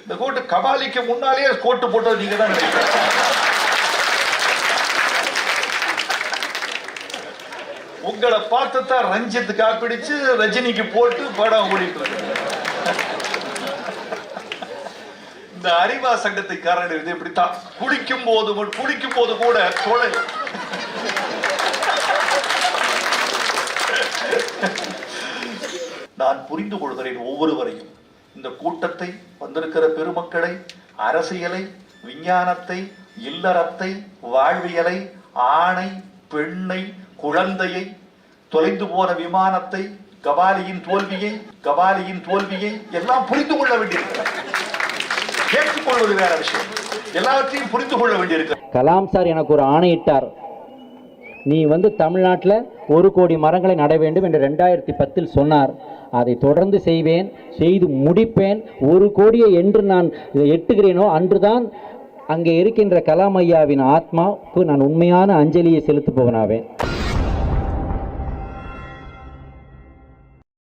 இந்த கோட்டு கபாலிக்கு முன்னாலேயே கோட்டு போட்டது நீங்க தான் நினைக்கிறீங்க. உங்களை பார்த்துதான் ரஞ்சித் காப்பிடிச்சு ரஜினிக்கு போட்டு படம் ஓடிட்டு இருக்கு. இந்த அறிவா சங்கத்துக்காரன் இது இப்படித்தான். குளிக்கும் போது கூட தோழை நான் புரிந்து கொள்கிறேன் ஒவ்வொருவரையும். இந்த கூட்டத்தை, வந்திருக்கிற பெருமக்களை, அரசியலை, விஞ்ஞானத்தை, இல்லறத்தை, வாழ்வியலை, ஆணை, பெண்ணை, குழந்தையை, தொலைந்து போன விமானத்தை, கபாலியின் தோல்வியை எல்லாம் புரிந்து கொள்ள வேண்டியிருக்கிறது. ஏற்றுக்கொள்வது வேற விஷயம், எல்லாத்தையும் புரிந்து கொள்ள வேண்டியிருக்கிறது. கலாம் சார் எனக்கு ஒரு ஆணையிட்டார், நீ தமிழ்நாட்டில் 1 கோடி மரங்களை நட வேண்டும் என்று 2010 சொன்னார். அதை தொடர்ந்து செய்வேன், செய்து முடிப்பேன். 1 கோடியை என்று நான் எட்டுகிறேனோ அன்றுதான் அங்கே இருக்கின்ற கலாம் ஐயாவின் ஆத்மாவுக்கு நான் உண்மையான அஞ்சலியை செலுத்தப் போவனாவேன்.